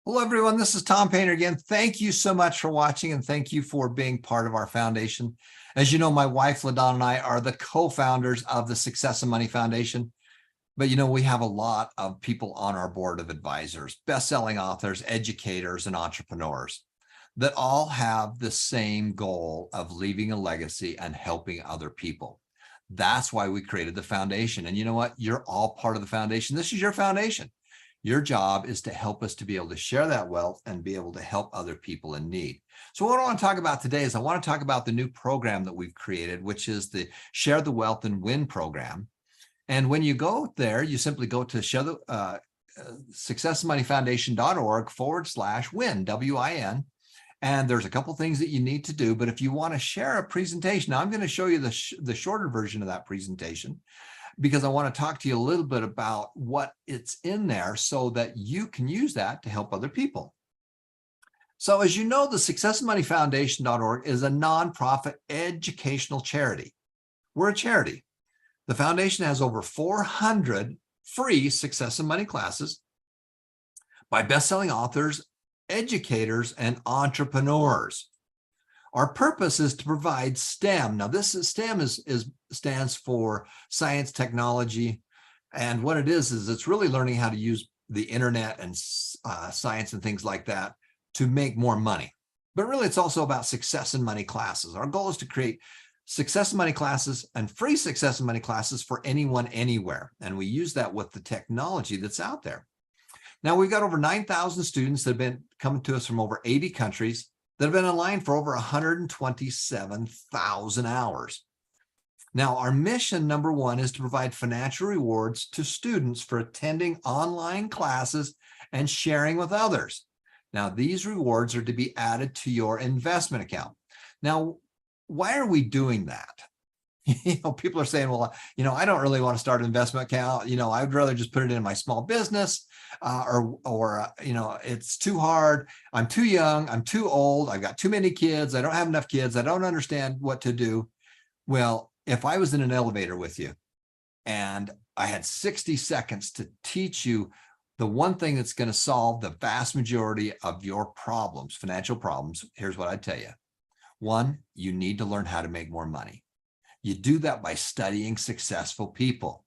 Hello, everyone. This is Tom Painter again. Thank you so much for watching, and thank you for being part of our foundation. As you know, my wife, LaDonna, and I are the co-founders of the Success and Money Foundation. But, we have a lot of people on our board of advisors, best-selling authors, educators, and entrepreneurs that all have the same goal of leaving a legacy and helping other people. That's why we created the foundation. And you know what? You're all part of the foundation. This is your foundation. Your job is to help us to be able to share that wealth and be able to help other people in need. So what I want to talk about today is I want to talk about the new program that we've created, which is the Share the Wealth and Win program. And when you go there, you simply go to successmoneyfoundation.org/win, W-I-N. And there's a couple things that you need to do. But if you want to share a presentation, now I'm going to show you the shorter version of that presentation, because I want to talk to you a little bit about what it's in there so that you can use that to help other people. So as you know, the successmoneyfoundation.org is a nonprofit educational charity. We're a charity. The foundation has over 400 free success and money classes by best-selling authors, educators, and entrepreneurs. Our purpose is to provide STEM. Now, STEM stands for science, technology, and what it is it's really learning how to use the internet and science and things like that to make more money. But really, it's also about success and money classes. Our goal is to create success and money classes and free success and money classes for anyone, anywhere. And we use that with the technology that's out there. Now, we've got over 9,000 students that have been coming to us from over 80 countries that have been online for over 127,000 hours. Now, our mission, number one, is to provide financial rewards to students for attending online classes and sharing with others. Now, these rewards are to be added to your investment account. Now, why are we doing that? People are saying, well, I don't really want to start an investment account. I'd rather just put it in my small business, or it's too hard. I'm too young. I'm too old. I've got too many kids. I don't have enough kids. I don't understand what to do. Well, if I was in an elevator with you and I had 60 seconds to teach you the one thing that's going to solve the vast majority of your problems, financial problems, here's what I'd tell you. One, you need to learn how to make more money. You do that by studying successful people.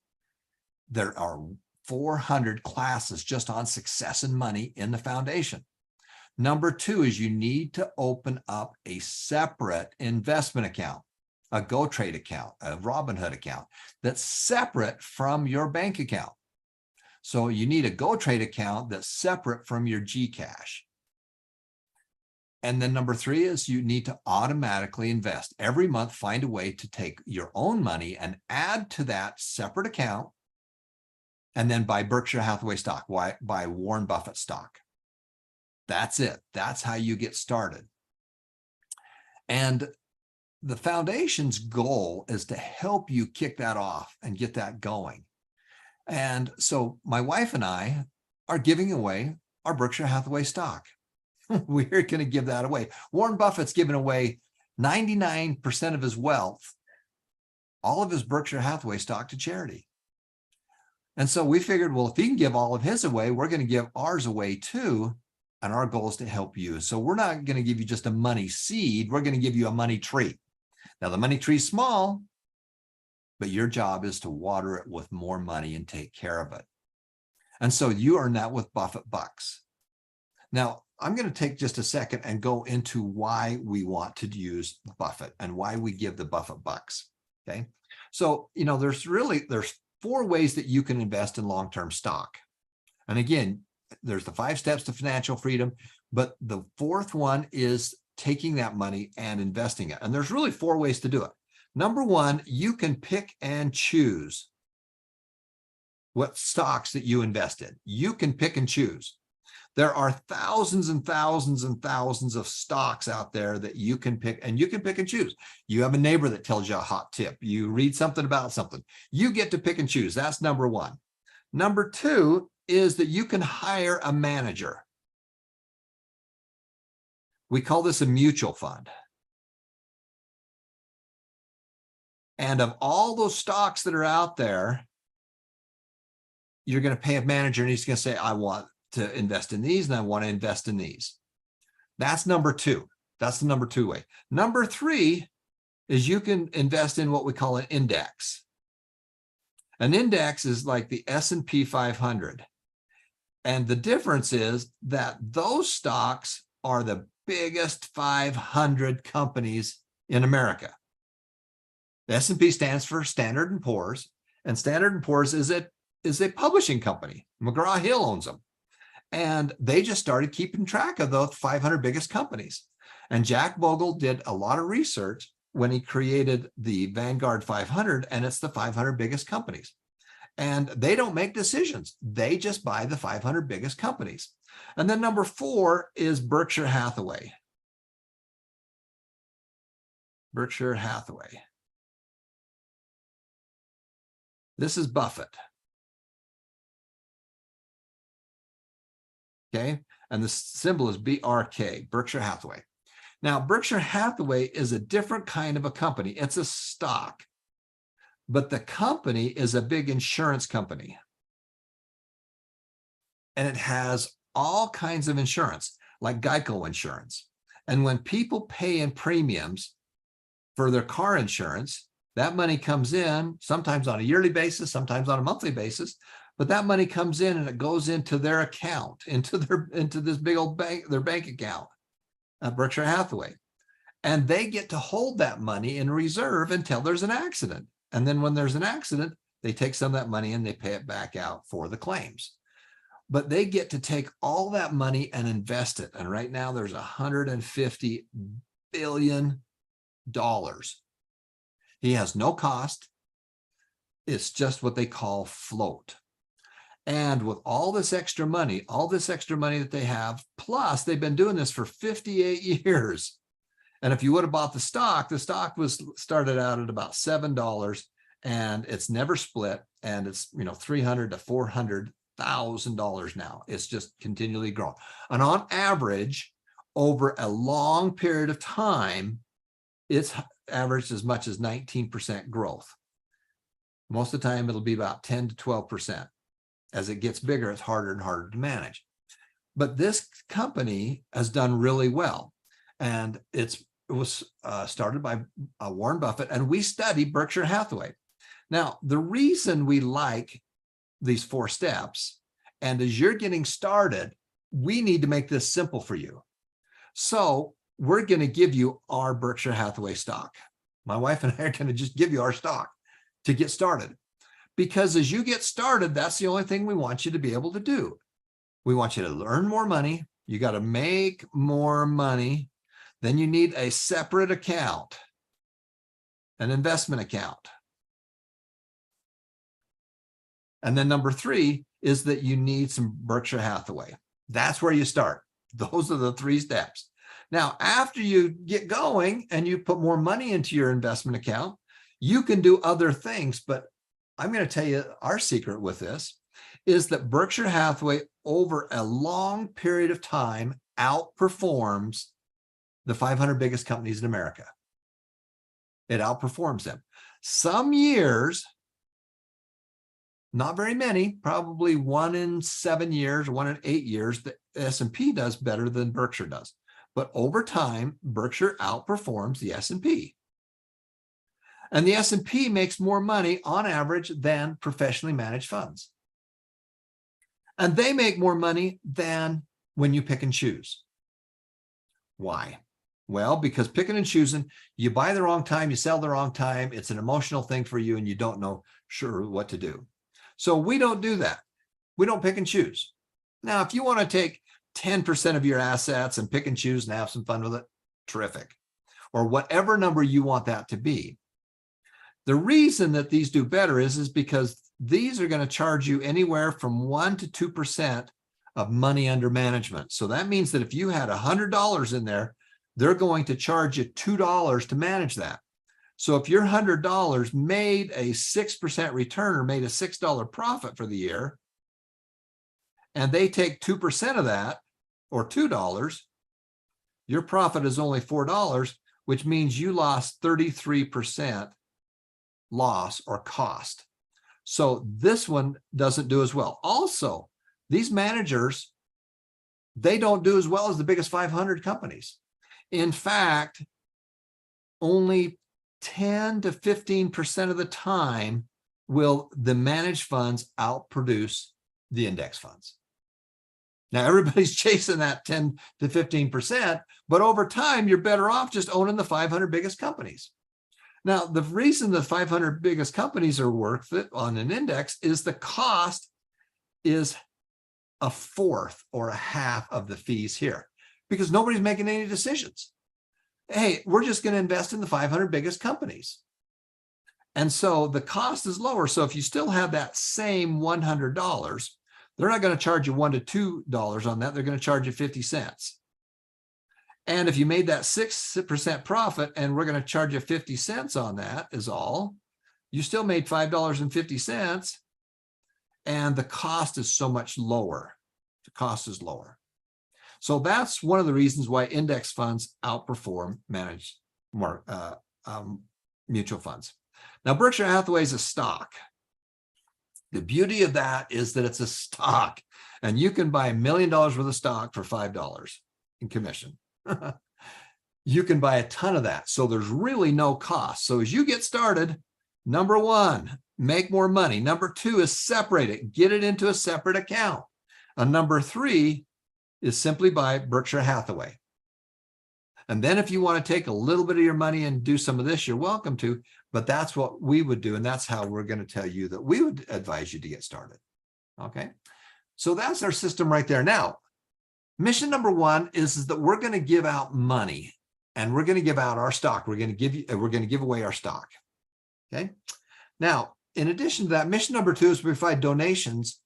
There are 400 classes just on success and money in the foundation. Number two is you need to open up a separate investment account, a GoTrade account, a Robinhood account that's separate from your bank account. So you need a GoTrade account that's separate from your Gcash. And then number three is you need to automatically invest. Every month, find a way to take your own money and add to that separate account, and then buy Berkshire Hathaway stock, buy Warren Buffett stock. That's it. That's how you get started. And the foundation's goal is to help you kick that off and get that going. And so my wife and I are giving away our Berkshire Hathaway stock. We're going to give that away. Warren Buffett's given away 99% of his wealth, all of his Berkshire Hathaway stock, to charity. And so we figured, well, if he can give all of his away, we're going to give ours away too. And our goal is to help you. So we're not going to give you just a money seed. We're going to give you a money tree. Now, the money tree is small, but your job is to water it with more money and take care of it. And so you earn that with Buffett Bucks. Now, I'm going to take just a second and go into why we want to use Buffett and why we give the Buffett Bucks. Okay. So, there's four ways that you can invest in long-term stock. And again, there's the 5 steps to financial freedom, but the fourth one is taking that money and investing it. And there's really 4 ways to do it. Number one, you can pick and choose what stocks that you invest in. You can pick and choose. There are thousands and thousands and thousands of stocks out there that you can pick, and you can pick and choose. You have a neighbor that tells you a hot tip. You read something about something. You get to pick and choose. That's number one. Number two is that you can hire a manager. We call this a mutual fund. And of all those stocks that are out there, you're going to pay a manager and he's going to say, I want to invest in these and I want to invest in these. That's number two. That's the number two way. Number three is you can invest in what we call an index. An index is like the S&P 500. And the difference is that those stocks are the biggest 500 companies in America. The S&P stands for Standard & Poor's, and Standard & Poor's is a publishing company. McGraw-Hill owns them. And they just started keeping track of those 500 biggest companies. And Jack Bogle did a lot of research when he created the Vanguard 500, and it's the 500 biggest companies. And they don't make decisions. They just buy the 500 biggest companies. And then number four is Berkshire Hathaway. Berkshire Hathaway. This is Buffett. Okay, and the symbol is BRK, Berkshire Hathaway. Now, Berkshire Hathaway is a different kind of a company. It's a stock, but the company is a big insurance company. And it has all kinds of insurance, like Geico insurance. And when people pay in premiums for their car insurance, that money comes in sometimes on a yearly basis, sometimes on a monthly basis. But that money comes in and it goes into their account, into this big old bank, their bank account at Berkshire Hathaway. And they get to hold that money in reserve until there's an accident. And then when there's an accident, they take some of that money and they pay it back out for the claims. But they get to take all that money and invest it. And right now there's $150 billion. He has no cost. It's just what they call float. And with all this extra money that they have, plus they've been doing this for 58 years. And if you would have bought the stock was started out at about $7 and it's never split. And it's, $300,000 to $400,000 now. It's just continually growing. And on average, over a long period of time, it's averaged as much as 19% growth. Most of the time, it'll be about 10 to 12%. As it gets bigger, it's harder and harder to manage. But this company has done really well. And it was started by Warren Buffett, and we study Berkshire Hathaway. Now, the reason we like these 4 steps, and as you're getting started, we need to make this simple for you. So we're going to give you our Berkshire Hathaway stock. My wife and I are going to just give you our stock to get started. Because as you get started, that's the only thing we want you to be able to do. We want you to earn more money. You got to make more money. Then you need a separate account, an investment account. And then number 3 is that you need some Berkshire Hathaway. That's where you start. Those are the 3 steps. Now, after you get going and you put more money into your investment account, you can do other things, but I'm going to tell you our secret with this is that Berkshire Hathaway over a long period of time outperforms the 500 biggest companies in America. It outperforms them. Some years, not very many, probably 1 in 7 years, 1 in 8 years, the S&P does better than Berkshire does. But over time, Berkshire outperforms the S&P. And the S&P makes more money on average than professionally managed funds. And they make more money than when you pick and choose. Why? Well, because picking and choosing, you buy the wrong time, you sell the wrong time. It's an emotional thing for you and you don't know sure what to do. So we don't do that. We don't pick and choose. Now, if you want to take 10% of your assets and pick and choose and have some fun with it, terrific. Or whatever number you want that to be. The reason that these do better is because these are going to charge you anywhere from 1 to 2% of money under management. So that means that if you had $100 in there, they're going to charge you $2 to manage that. So if your $100 made a 6% return or made a $6 profit for the year, and they take 2% of that, or $2, your profit is only $4, which means you lost 33% loss or cost. So this one doesn't do as well. Also, these managers they don't do as well as the biggest 500 companies. In fact, only 10 to 15% of the time will the managed funds outproduce the index funds. Now, everybody's chasing that 10 to 15%, but over time, you're better off just owning the 500 biggest companies. Now, the reason the 500 biggest companies are worth it on an index is the cost is a fourth or a half of the fees here, because nobody's making any decisions. Hey, we're just going to invest in the 500 biggest companies. And so the cost is lower. So if you still have that same $100, they're not going to charge you $1 to $2 on that. They're going to charge you 50 cents. And if you made that 6% profit and we're going to charge you 50 cents on that is all, you still made $5.50. And the cost is so much lower. The cost is lower. So that's one of the reasons why index funds outperform managed mutual funds. Now, Berkshire Hathaway is a stock. The beauty of that is that it's a stock, and you can buy $1 million worth of stock for $5 in commission. You can buy a ton of that. So there's really no cost. So as you get started, number one, make more money. Number two is separate it, get it into a separate account. And number three is simply buy Berkshire Hathaway. And then if you want to take a little bit of your money and do some of this, you're welcome to, but that's what we would do. And that's how we're going to tell you that we would advise you to get started. Okay. So that's our system right there. Now, mission number one is that we're going to give out money, and we're going to give out our stock. We're going to give away our stock. Okay. Now, in addition to that, mission number two is to provide donations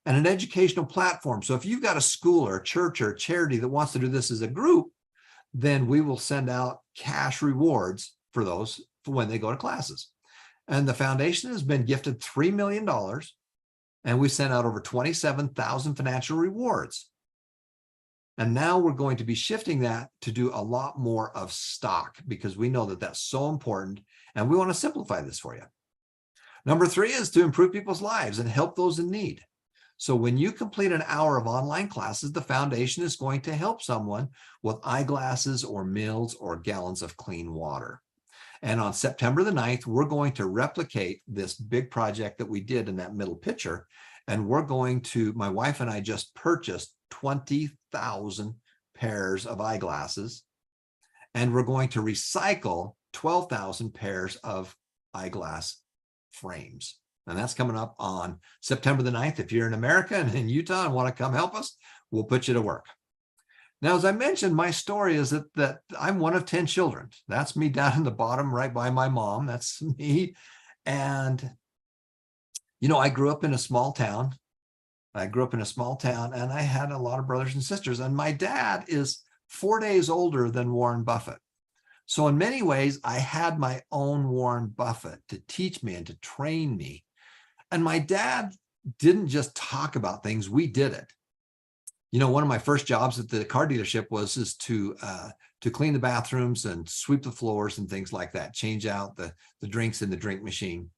and an educational platform. So if you've got a school or a church or a charity that wants to do this as a group, then we will send out cash rewards for those for when they go to classes. And the foundation has been gifted $3 million, and we sent out over 27,000 financial rewards. And now we're going to be shifting that to do a lot more of stock, because we know that that's so important, and we want to simplify this for you. Number three is to improve people's lives and help those in need. So when you complete an hour of online classes, the foundation is going to help someone with eyeglasses or meals or gallons of clean water. And on September the 9th, we're going to replicate this big project that we did in that middle picture. And we're going to, my wife and I just purchased 20,000 pairs of eyeglasses, and we're going to recycle 12,000 pairs of eyeglass frames. And that's coming up on September the 9th. If you're in America and in Utah and want to come help us, we'll put you to work. Now, as I mentioned, my story is that I'm one of 10 children. That's me down in the bottom right by my mom. That's me. And, you know, I grew up in a small town. And I had a lot of brothers and sisters. And my dad is 4 days older than Warren Buffett. So in many ways, I had my own Warren Buffett to teach me and to train me. And my dad didn't just talk about things, we did it. You know, one of my first jobs at the car dealership was to clean the bathrooms and sweep the floors and things like that, change out the drinks in the drink machine.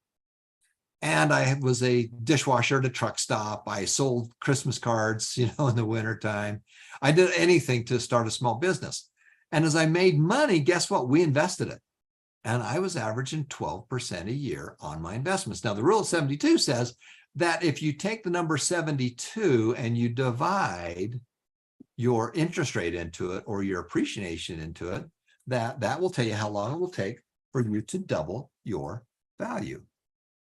And I was a dishwasher at a truck stop. I sold Christmas cards, you know, in the wintertime. I did anything to start a small business. And as I made money, guess what? We invested it. And I was averaging 12% a year on my investments. Now, the rule of 72 says that if you take the number 72 and you divide your interest rate into it or your appreciation into it, that will tell you how long it will take for you to double your value.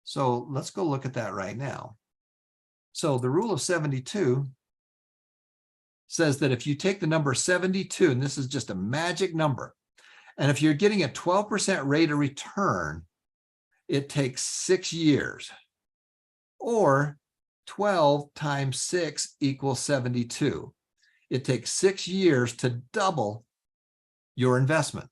So let's go look at that right now. So the rule of 72 says that if you take the number 72, and this is just a magic number, and if you're getting a 12% rate of return, it takes 6 years, or 12 times 6 equals 72. It takes 6 years to double your investment.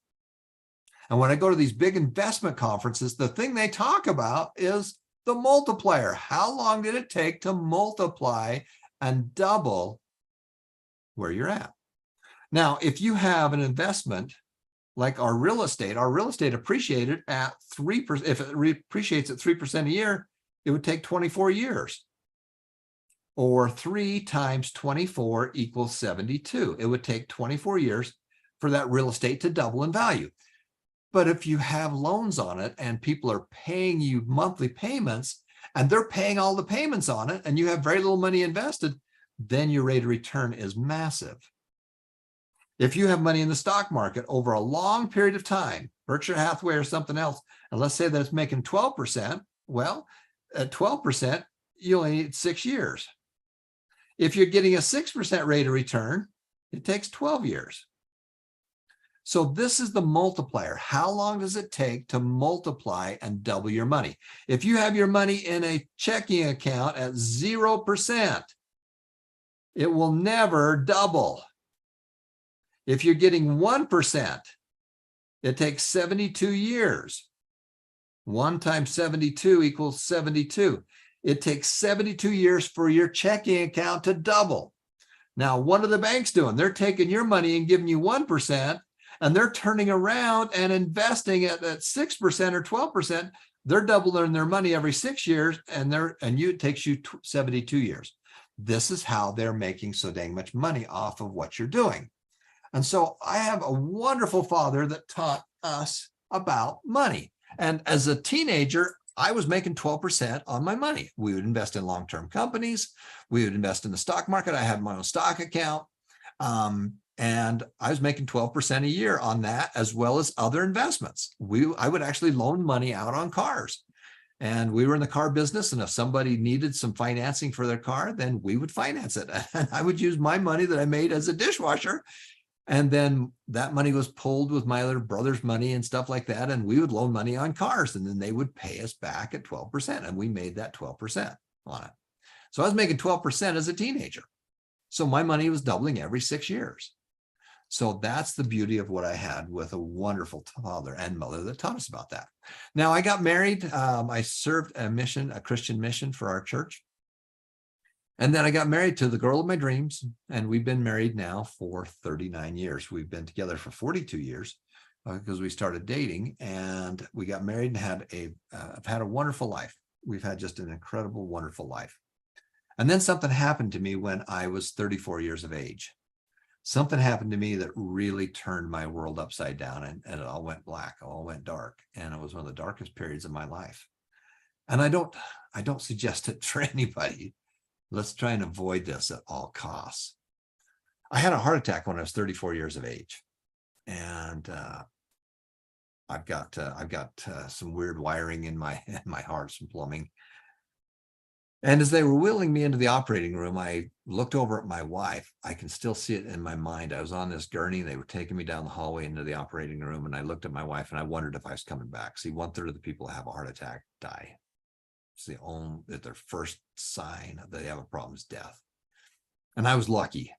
And when I go to these big investment conferences, the thing they talk about is the multiplier. How long did it take to multiply and double where you're at? Now, if you have an investment like our real estate appreciated at 3%. If it appreciates at 3% a year, it would take 24 years. or 3 times 24 equals 72. It would take 24 years for that real estate to double in value. But if you have loans on it and people are paying you monthly payments and they're paying all the payments on it and you have very little money invested, then your rate of return is massive. If you have money in the stock market over a long period of time, Berkshire Hathaway or something else, and let's say that it's making 12%, well, at 12%, you only need 6 years. If you're getting a 6% rate of return, it takes 12 years. So this is the multiplier. How long does it take to multiply and double your money? If you have your money in a checking account at 0%, it will never double. If you're getting 1%, it takes 72 years. 1 times 72 equals 72. It takes 72 years for your checking account to double. Now, what are the banks doing? They're taking your money and giving you 1%, and they're turning around and investing at 6% or 12%. They're doubling their money every 6 years, and it takes you 72 years. This is how they're making so dang much money off of what you're doing. And so I have a wonderful father that taught us about money. And as a teenager, I was making 12% on my money. We would invest in long-term companies. We would invest in the stock market. I had my own stock account. And I was making 12% a year on that, as well as other investments. I would actually loan money out on cars. And we were in the car business. And if somebody needed some financing for their car, then we would finance it. And I would use my money that I made as a dishwasher. And then that money was pulled with my other brother's money and stuff like that. And we would loan money on cars, and then they would pay us back at 12%. And we made that 12% on it. So I was making 12% as a teenager. So my money was doubling every 6 years. So that's the beauty of what I had with a wonderful father and mother that taught us about that. Now I got married. I served a Christian mission for our church. And then I got married to the girl of my dreams, and we've been married now for 39 years. We've been together for 42 years because we started dating, and we got married and have had a wonderful life. We've had just an incredible, wonderful life. And then something happened to me when I was 34 years of age. Something happened to me that really turned my world upside down, and it all went black, all went dark. And it was one of the darkest periods of my life. And I don't suggest it for anybody. Let's try and avoid this at all costs. I had a heart attack when I was 34 years of age, and I've got some weird wiring in my heart, some plumbing. And as they were wheeling me into the operating room, I looked over at my wife. I can still see it in my mind. I was on this gurney. They were taking me down the hallway into the operating room, and I looked at my wife and I wondered if I was coming back. See, 1/3 of the people that have a heart attack die. It's their first sign that they have a problem is death. And I was lucky.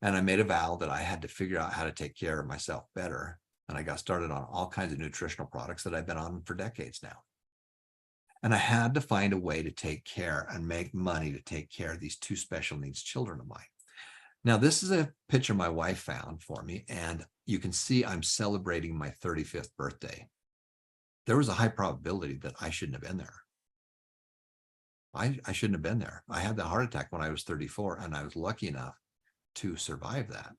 And I made a vow that I had to figure out how to take care of myself better. And I got started on all kinds of nutritional products that I've been on for decades now. And I had to find a way to take care and make money to take care of these 2 special needs children of mine. Now, this is a picture my wife found for me, and you can see I'm celebrating my 35th birthday. There was a high probability that I shouldn't have been there. I shouldn't have been there. I had the heart attack when I was 34, and I was lucky enough to survive that.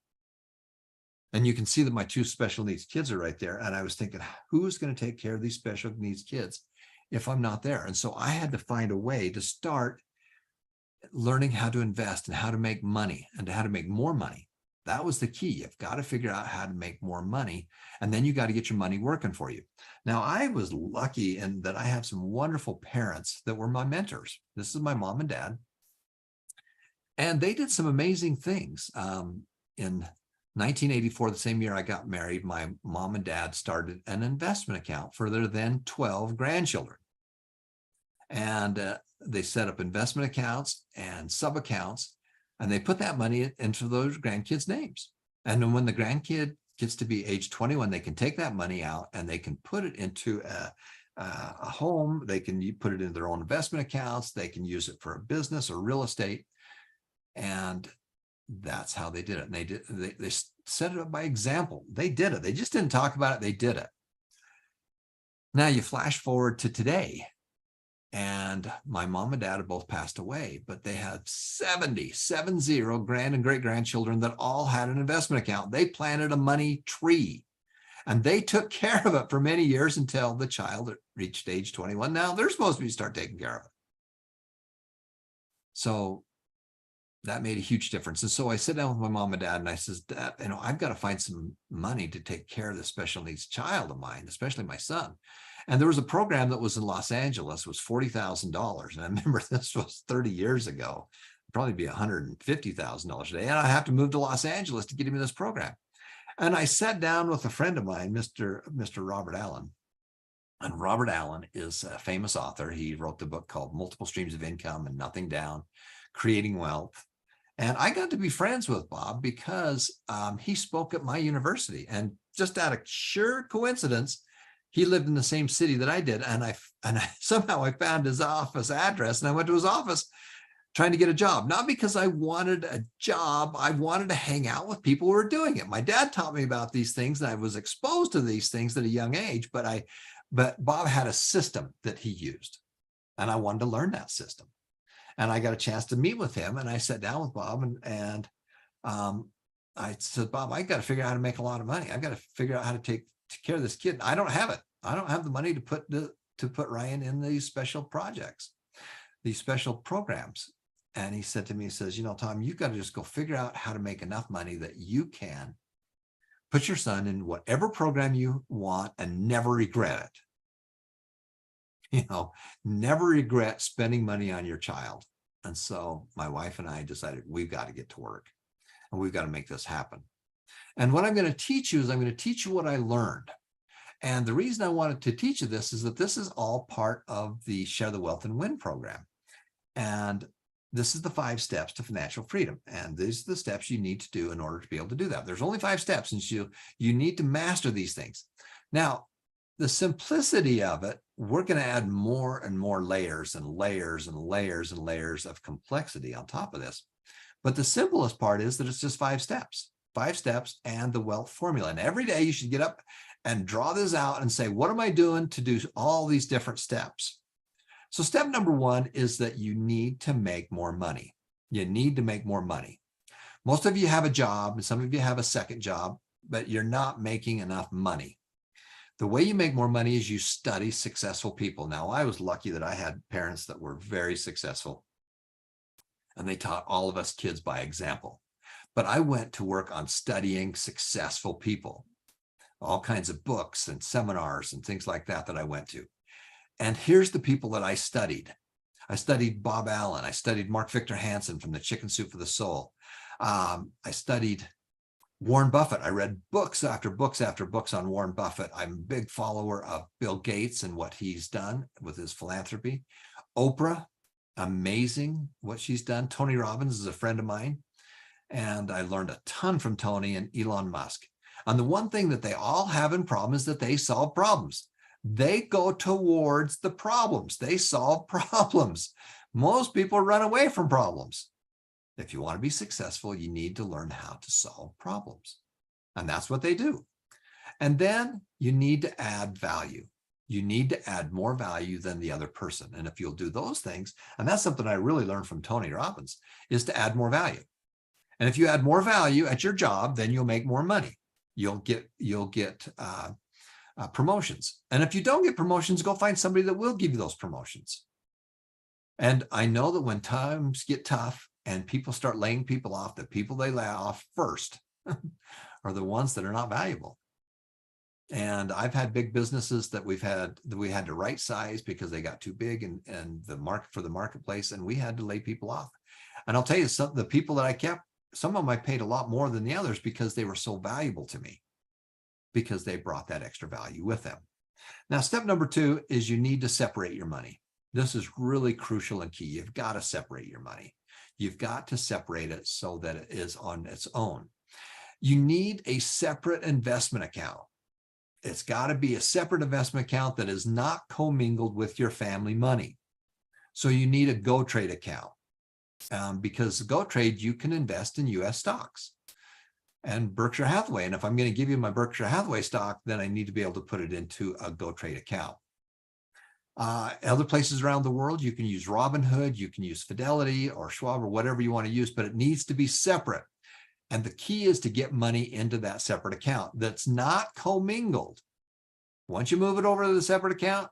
And you can see that my 2 special needs kids are right there. And I was thinking, who's going to take care of these special needs kids if I'm not there? And so I had to find a way to start learning how to invest and how to make money and how to make more money. That was the key. You've got to figure out how to make more money, and then you got to get your money working for you. Now, I was lucky in that I have some wonderful parents that were my mentors. This is my mom and dad. And they did some amazing things. In 1984, the same year I got married, my mom and dad started an investment account for their then 12 grandchildren. And they set up investment accounts and sub-accounts, and they put that money into those grandkids' names. And then when the grandkid gets to be age 21, they can take that money out and they can put it into a home. They can put it into their own investment accounts. They can use it for a business or real estate. And that's how they did it. And they set it up by example. They did it. They just didn't talk about it. They did it. Now you flash forward to today. And my mom and dad have both passed away, but they had 70 grand and great grandchildren that all had an investment account. They planted a money tree and they took care of it for many years until the child reached age 21. Now they're supposed to be start taking care of it. So that made a huge difference. And so I sit down with my mom and dad and I says, Dad, I've got to find some money to take care of this special needs child of mine, especially my son. And there was a program that was in Los Angeles, was $40,000. And I remember this was 30 years ago, probably be $150,000 today. And I have to move to Los Angeles to get him in this program. And I sat down with a friend of mine, Mr. Robert Allen. And Robert Allen is a famous author. He wrote the book called Multiple Streams of Income and Nothing Down, Creating Wealth. And I got to be friends with Bob because he spoke at my university. And just out of sheer coincidence, he lived in the same city that I did. And I somehow I found his office address and I went to his office trying to get a job. Not because I wanted a job. I wanted to hang out with people who were doing it. My dad taught me about these things and I was exposed to these things at a young age, but Bob had a system that he used and I wanted to learn that system. And I got a chance to meet with him and I sat down with Bob and I said, Bob, I got to figure out how to make a lot of money. I've got to figure out how to take care of this kid. I don't have it. I don't have the money to put Ryan in these special projects, these special programs. And he said to me, he says, Tom, you've got to just go figure out how to make enough money that you can put your son in whatever program you want and never regret it. Never regret spending money on your child. And so my wife and I decided we've got to get to work and we've got to make this happen. And what I'm going to teach you is I'm going to teach you what I learned. And the reason I wanted to teach you this is that this is all part of the Share the Wealth and Win program. And this is the 5 steps to financial freedom. And these are the steps you need to do in order to be able to do that. There's only 5 steps, and you need to master these things. Now, the simplicity of it, we're going to add more and more layers and layers and layers and layers of complexity on top of this. But the simplest part is that it's just 5 steps. 5 steps and the wealth formula. And every day you should get up and draw this out and say, what am I doing to do all these different steps? So step number 1 is that you need to make more money. You need to make more money. Most of you have a job and some of you have a second job, but you're not making enough money. The way you make more money is you study successful people. Now, I was lucky that I had parents that were very successful and they taught all of us kids by example. But I went to work on studying successful people, all kinds of books and seminars and things like that I went to. And here's the people that I studied. I studied Bob Allen. I studied Mark Victor Hansen from the Chicken Soup for the Soul. I studied Warren Buffett. I read books after books after books on Warren Buffett. I'm a big follower of Bill Gates and what he's done with his philanthropy. Oprah, amazing what she's done. Tony Robbins is a friend of mine. And I learned a ton from Tony and Elon Musk. And the one thing that they all have in common is that they solve problems. They go towards the problems. They solve problems. Most people run away from problems. If you want to be successful, you need to learn how to solve problems. And that's what they do. And then you need to add value. You need to add more value than the other person. And if you'll do those things, and that's something I really learned from Tony Robbins, is to add more value. And if you add more value at your job, then you'll make more money. You'll get promotions. And if you don't get promotions, go find somebody that will give you those promotions. And I know that when times get tough and people start laying people off, the people they lay off first are the ones that are not valuable. And I've had big businesses that we had to right size because they got too big and the market for the marketplace, and we had to lay people off. And I'll tell you, the people that I kept, some of them I paid a lot more than the others because they were so valuable to me, because they brought that extra value with them. Now, step number 2 is you need to separate your money. This is really crucial and key. You've got to separate your money. You've got to separate it so that it is on its own. You need a separate investment account. It's got to be a separate investment account that is not commingled with your family money. So you need a GoTrade account. Because GoTrade, you can invest in US stocks and Berkshire Hathaway. And if I'm going to give you my Berkshire Hathaway stock, then I need to be able to put it into a GoTrade account. Other places around the world, you can use Robinhood, you can use Fidelity or Schwab or whatever you want to use, but it needs to be separate. And the key is to get money into that separate account that's not commingled. Once you move it over to the separate account,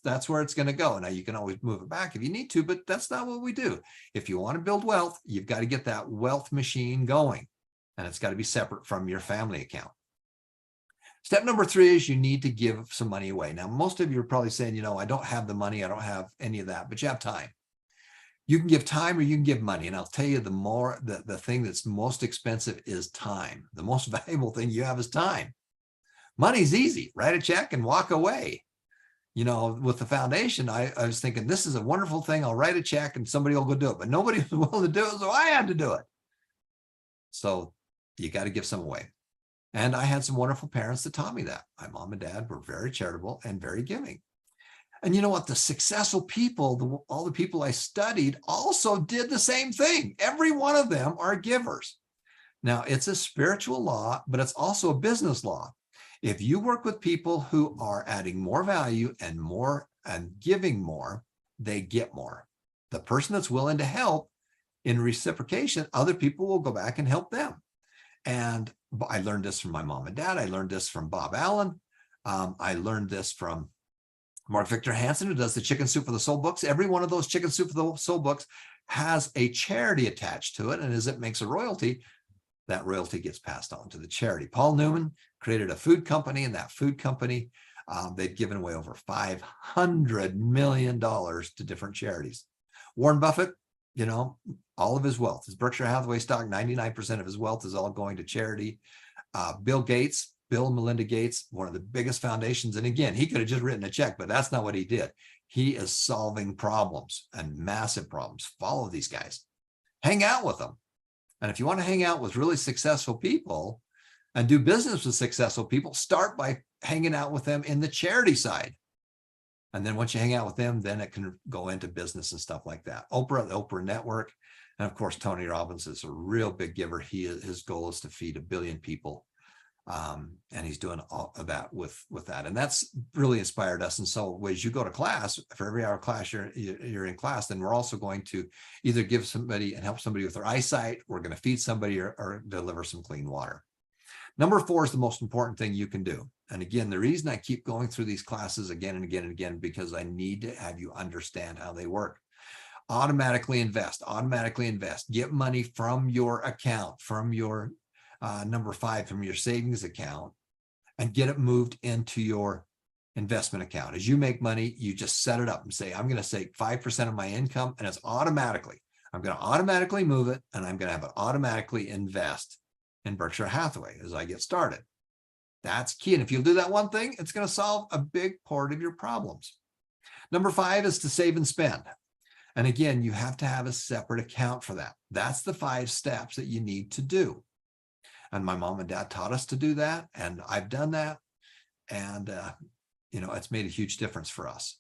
that's where it's going to go. Now you can always move it back if you need to, but that's not what we do. If you want to build wealth, you've got to get that wealth machine going, and it's got to be separate from your family account. Step number 3 is you need to give some money away. Now, most of you are probably saying, I don't have the money, I don't have any of that, but you have time. You can give time or you can give money. And I'll tell you, the thing that's most expensive is time. The most valuable thing you have is time. Money's easy. Write a check and walk away. With the foundation, I was thinking, this is a wonderful thing. I'll write a check and somebody will go do it. But nobody was willing to do it, so I had to do it. So you got to give some away. And I had some wonderful parents that taught me that. My mom and dad were very charitable and very giving. And you know what? The successful people, all the people I studied also did the same thing. Every one of them are givers. Now, it's a spiritual law, but it's also a business law. If you work with people who are adding more value and giving more, they get more. The person that's willing to help, in reciprocation, other people will go back and help them. And I learned this from my mom and dad. I learned this from Bob Allen. I learned this from Mark Victor Hansen, who does the Chicken Soup for the Soul books. Every one of those Chicken Soup for the Soul books has a charity attached to it. And as it makes a royalty, that royalty gets passed on to the charity. Paul Newman created a food company, and that food company, they've given away over $500 million to different charities. Warren Buffett, all of his wealth, his Berkshire Hathaway stock, 99% of his wealth is all going to charity. Bill and Melinda Gates, one of the biggest foundations. And again, he could have just written a check, but that's not what he did. He is solving problems and massive problems. Follow these guys. Hang out with them. And if you want to hang out with really successful people and do business with successful people, start by hanging out with them in the charity side. And then once you hang out with them, then it can go into business and stuff like that. Oprah, the Oprah Network. And of course, Tony Robbins is a real big giver. His goal is to feed 1 billion people. And he's doing all of that with that. And that's really inspired us. And so as you go to class, for every hour of class you're in class, then we're also going to either give somebody and help somebody with their eyesight. We're going to feed somebody or deliver some clean water. Number 4 is the most important thing you can do. And again, the reason I keep going through these classes again and again and again, because I need to have you understand how they work. Automatically invest, get money from your account, from your number 5, from your savings account, and get it moved into your investment account. As you make money, you just set it up and say, I'm going to take 5% of my income, and it's I'm going to automatically move it, and I'm going to have it automatically invest in Berkshire Hathaway as I get started. That's key. And if you'll do that one thing, it's going to solve a big part of your problems. Number 5 is to save and spend. And again, you have to have a separate account for that. That's the 5 steps that you need to do. And my mom and dad taught us to do that. And I've done that. And, it's made a huge difference for us.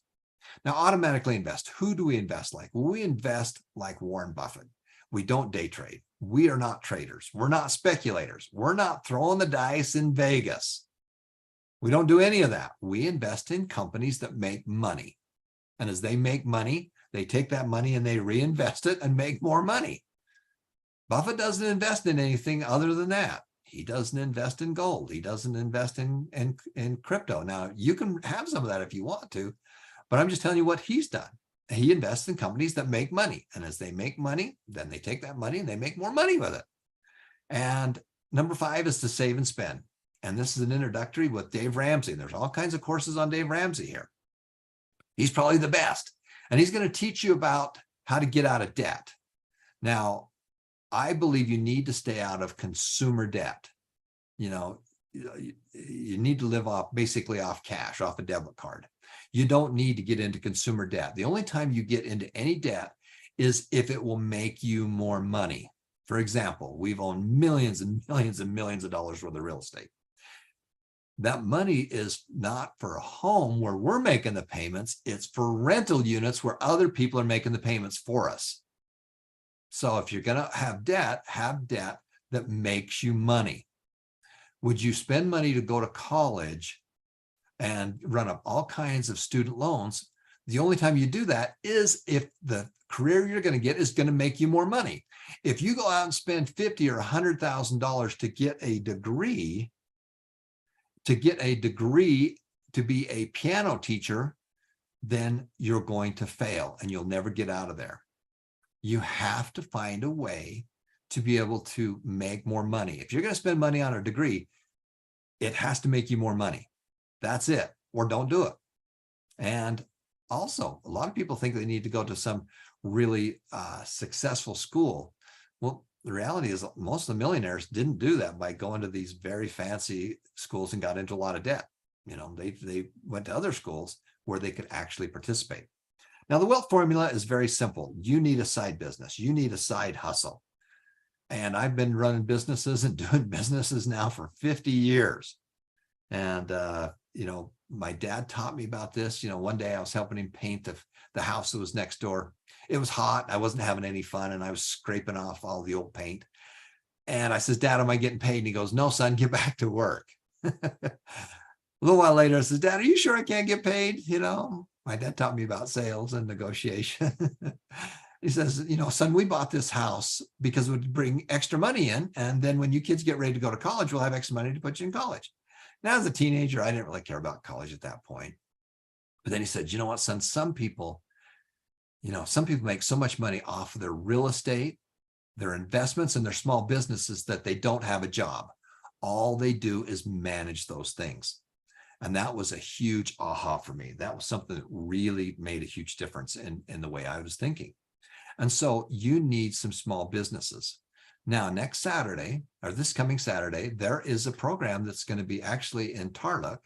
Now, automatically invest. Who do we invest like? Well, we invest like Warren Buffett. We don't day trade. We are not traders. We're not speculators. We're not throwing the dice in Vegas. We don't do any of that. We invest in companies that make money. And as they make money, they take that money and they reinvest it and make more money. Buffett doesn't invest in anything other than that. He doesn't invest in gold. He doesn't invest in crypto. Now, you can have some of that if you want to, but I'm just telling you what he's done. He invests in companies that make money. And as they make money, then they take that money and they make more money with it. And number 5 is to save and spend. And this is an introductory with Dave Ramsey. There's all kinds of courses on Dave Ramsey here. He's probably the best. And he's going to teach you about how to get out of debt. Now, I believe you need to stay out of consumer debt. You need to live basically off cash, off a debit card. You don't need to get into consumer debt. The only time you get into any debt is if it will make you more money. For example, we've owned millions and millions and millions of dollars worth of real estate. That money is not for a home where we're making the payments. It's for rental units where other people are making the payments for us. So if you're going to have debt that makes you money. Would you spend money to go to college and run up all kinds of student loans The only time you do that is if the career you're going to get is going to make you more money. If you go out and spend $50,000 or $100,000 to get a degree, to be a piano teacher, then you're going to fail and you'll never get out of there. You have to find a way to be able to make more money. If you're going to spend money on a degree, it has to make you more money. That's it, or don't do it. And also, a lot of people think they need to go to some really successful school. Well, the reality is most of the millionaires didn't do that by going to these very fancy schools and got into a lot of debt. You know, they went to other schools where they could actually participate. Now, the wealth formula is very simple. You need a side business. You need a side hustle. And I've been running businesses and doing businesses now for 50 years. And, you know, my dad taught me about this. You know, one day I was helping him paint the house that was next door. It was hot. I wasn't having any fun. And I was scraping off all the old paint. And I says, Dad, am I getting paid? And he goes, no, son, get back to work. A little while later, I says, Dad, are you sure I can't get paid? You know, my dad taught me about sales and negotiation. He says, you know, son, we bought this house because it would bring extra money in. And then when you kids get ready to go to college, we'll have extra money to put you in college. Now, as a teenager, I didn't really care about college at that point. But then he said, you know what, son, some people make so much money off of their real estate, their investments, and their small businesses that they don't have a job. All they do is manage those things. And that was a huge aha for me. That was something that really made a huge difference in the way I was thinking. And so you need some small businesses. Now, next Saturday, or this coming Saturday, there is a program that's going to be actually in Tarlac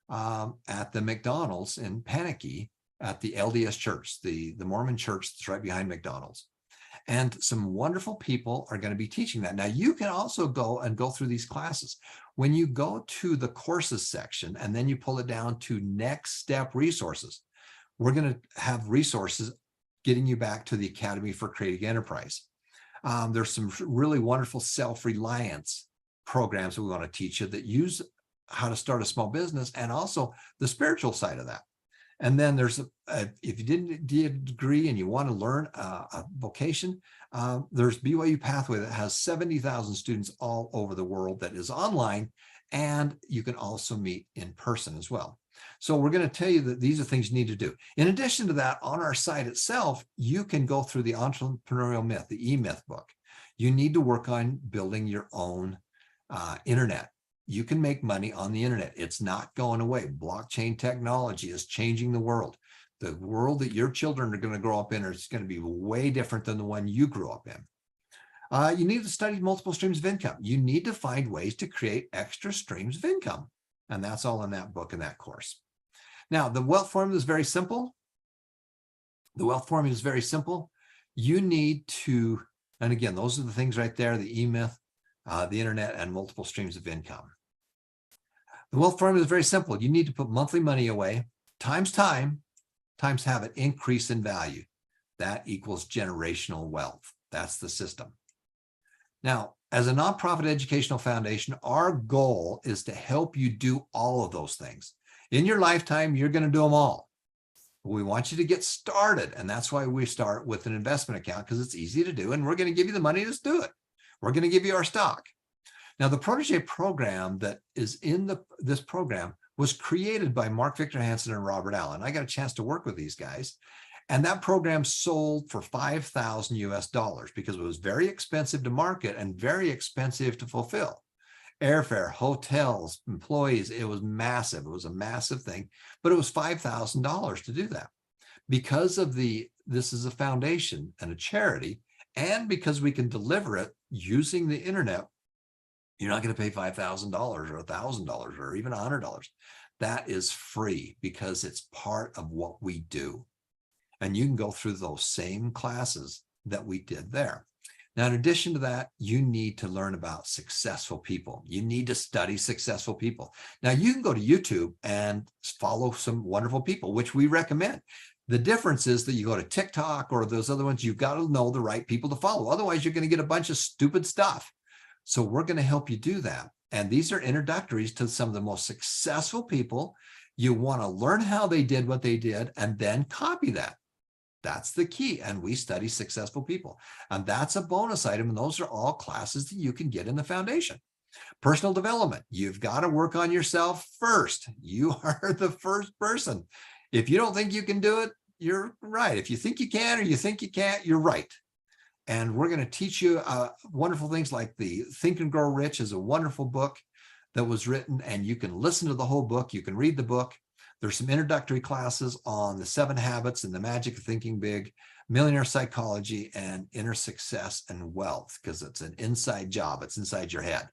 at the McDonald's in Panicky at the LDS Church, the Mormon church that's right behind McDonald's. And some wonderful people are going to be teaching that. Now, you can also go through these classes. When you go to the courses section and then you pull it down to next step resources, we're going to have resources getting you back to the Academy for Creative Enterprise. There's some really wonderful self-reliance programs that we want to teach you that use how to start a small business and also the spiritual side of that. And then there's, if you didn't get a degree and you want to learn a vocation, there's BYU Pathway that has 70,000 students all over the world that is online, and you can also meet in person as well. So we're going to tell you that these are things you need to do. In addition to that, on our site itself, you can go through the Entrepreneurial Myth, the E-Myth book. You need to work on building your own internet. You can make money on the internet. It's not going away. Blockchain technology is changing the world. The world that your children are going to grow up in is going to be way different than the one you grew up in. You need to study multiple streams of income. You need to find ways to create extra streams of income. And that's all in that book and that course. Now, the wealth formula is very simple. The wealth formula is very simple. You need to, and again, those are the things right there, the E-Myth, the internet, and multiple streams of income. The wealth formula is very simple. You need to put monthly money away times time, times have it increase in value. That equals generational wealth. That's the system. Now, as a nonprofit educational foundation, our goal is to help you do all of those things. In your lifetime, you're going to do them all. We want you to get started. And that's why we start with an investment account, because it's easy to do. And we're going to give you the money to do it. We're going to give you our stock. Now, the Protege program that is in this program was created by Mark Victor Hansen and Robert Allen. I got a chance to work with these guys. And that program sold for $5,000 US because it was very expensive to market and very expensive to fulfill. Airfare, hotels, employees, it was massive. It was a massive thing, but it was $5,000 to do that. Because of this is a foundation and a charity, and because we can deliver it using the internet, you're not going to pay $5,000 or $1,000 or even $100. That is free because it's part of what we do. And you can go through those same classes that we did there. Now, in addition to that, you need to learn about successful people. You need to study successful people. Now, you can go to YouTube and follow some wonderful people, which we recommend. The difference is that you go to TikTok or those other ones, you've got to know the right people to follow. Otherwise, you're going to get a bunch of stupid stuff. So we're going to help you do that. And these are introductories to some of the most successful people. You want to learn how they did what they did and then copy that. That's the key. And we study successful people. And that's a bonus item. And those are all classes that you can get in the foundation. Personal development. You've got to work on yourself first. You are the first person. If you don't think you can do it, you're right. If you think you can or you think you can't, you're right. And we're going to teach you wonderful things like the Think and Grow Rich is a wonderful book that was written, and you can listen to the whole book. You can read the book. There's some introductory classes on the 7 habits and the magic of thinking big, millionaire psychology, and inner success and wealth, because it's an inside job. It's inside your head.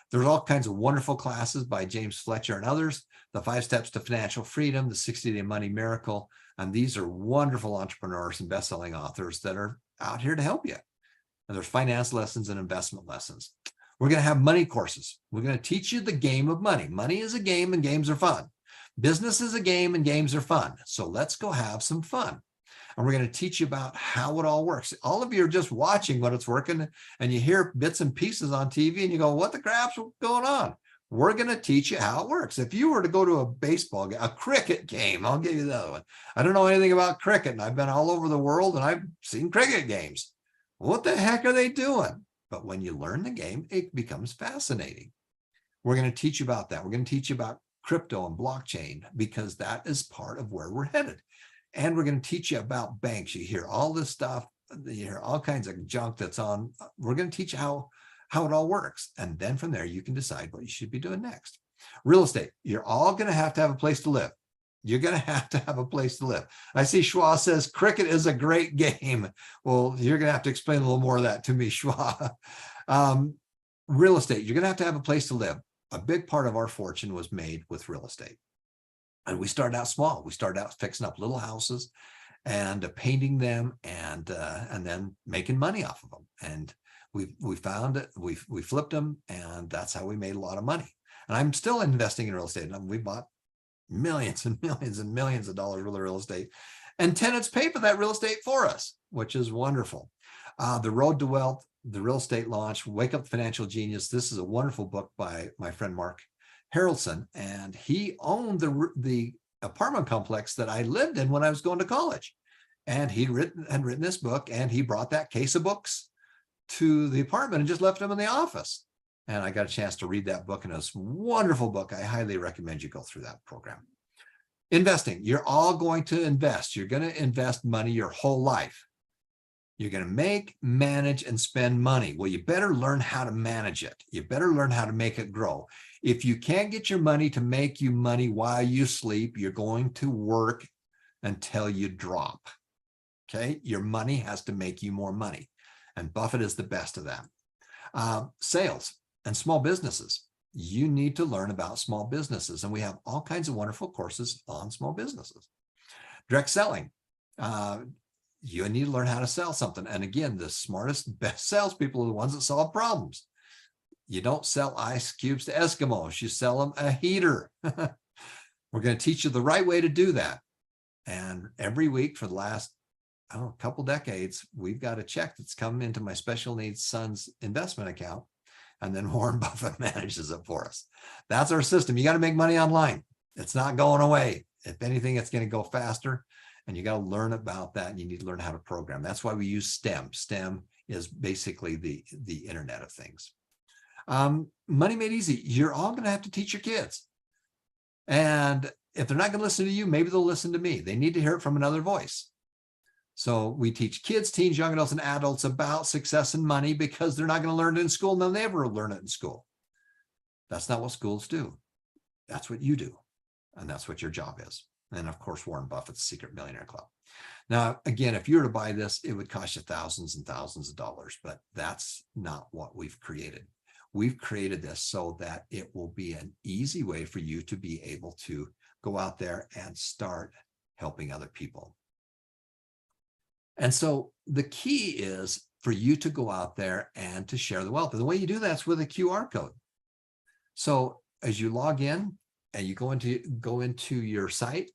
There's all kinds of wonderful classes by James Fletcher and others, the 5 Steps to Financial Freedom, the 60-Day Money Miracle. And these are wonderful entrepreneurs and best-selling authors that are out here to help you. And there's finance lessons and investment lessons. We're going to have money courses. We're going to teach you the game of money. Money is a game and games are fun. Business is a game and games are fun. So let's go have some fun. And we're going to teach you about how it all works. All of you are just watching when it's working, and you hear bits and pieces on TV and you go, what the crap's going on? We're going to teach you how it works. If you were to go to a baseball game, a cricket game, I'll give you the other one. I don't know anything about cricket, and I've been all over the world and I've seen cricket games. What the heck are they doing? But when you learn the game, it becomes fascinating. We're going to teach you about that. We're going to teach you about crypto and blockchain, because that is part of where we're headed. And we're going to teach you about banks. You hear all this stuff, you hear all kinds of junk that's on. We're going to teach you how it all works. And then from there, you can decide what you should be doing next. Real estate. You're all going to have a place to live. You're going to have a place to live. I see Schwa says cricket is a great game. Well, you're going to have to explain a little more of that to me, Schwa. Real estate. You're going to have a place to live. A big part of our fortune was made with real estate. And we started out small. We started out fixing up little houses and painting them and then making money off of them. And we found it, we flipped them, and that's how we made a lot of money. And I'm still investing in real estate. And we bought millions and millions and millions of dollars worth of real estate. And tenants pay for that real estate for us, which is wonderful. The Road to Wealth, the real estate launch, Wake Up Financial Genius. This is a wonderful book by my friend Mark Harrelson, and he owned the apartment complex that I lived in when I was going to college. And had written this book, and he brought that case of books to the apartment and just left them in the office. And I got a chance to read that book, and it's a wonderful book. I highly recommend you go through that program. Investing. You're all going to invest. You're going to invest money your whole life. You're going to make, manage, and spend money. Well, you better learn how to manage it. You better learn how to make it grow. If you can't get your money to make you money while you sleep, you're going to work until you drop. Okay? Your money has to make you more money. And Buffett is the best of that. Sales and small businesses. You need to learn about small businesses. And we have all kinds of wonderful courses on small businesses. Direct selling. You need to learn how to sell something. And again, the smartest, best salespeople are the ones that solve problems. You don't sell ice cubes to Eskimos. You sell them a heater. We're going to teach you the right way to do that. And every week for the last couple decades, we've got a check that's come into my special needs son's investment account. And then Warren Buffett manages it for us. That's our system. You got to make money online. It's not going away. If anything, it's going to go faster. And you got to learn about that, and you need to learn how to program. That's why we use STEM. STEM is basically the Internet of Things. Money Made Easy. You're all going to have to teach your kids. And if they're not going to listen to you, maybe they'll listen to me. They need to hear it from another voice. So we teach kids, teens, young adults, and adults about success and money, because they're not going to learn it in school, and they'll never learn it in school. That's not what schools do. That's what you do. And that's what your job is. And of course, Warren Buffett's Secret Millionaire Club. Now, again, if you were to buy this, it would cost you thousands and thousands of dollars, but that's not what we've created. We've created this so that it will be an easy way for you to be able to go out there and start helping other people. And so the key is for you to go out there and to share the wealth. And the way you do that's with a QR code. So as you log in and you go into your site,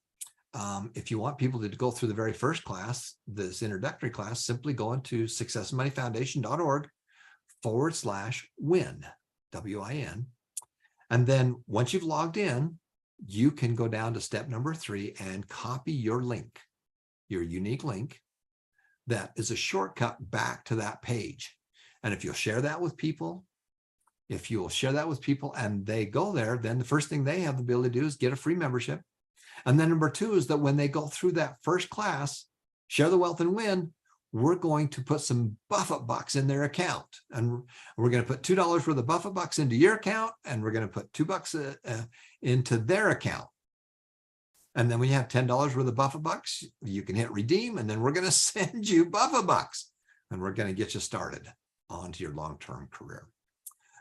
if you want people to go through the very first class, this introductory class, simply go into successmoneyfoundation.org/win, W-I-N. And then once you've logged in, you can go down to step number 3 and copy your link, your unique link that is a shortcut back to that page. And if you'll share that with people, and they go there, then the first thing they have the ability to do is get a free membership. And then number 2 is that when they go through that first class, Share the Wealth and Win, we're going to put some Buffett bucks in their account. And we're going to put $2 worth of Buffett bucks into your account, and we're going to put $2 into their account. And then when you have $10 worth of Buffett bucks, you can hit redeem, and then we're going to send you Buffett bucks, and we're going to get you started onto your long-term career.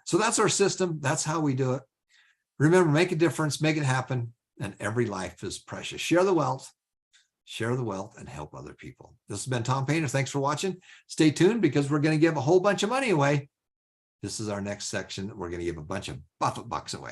So that's our system. That's how we do it. Remember, make a difference, make it happen, and every life is precious. Share the wealth, and help other people. This has been Tom Painter. Thanks for watching. Stay tuned because we're going to give a whole bunch of money away. This is our next section. We're going to give a bunch of Buffett bucks away.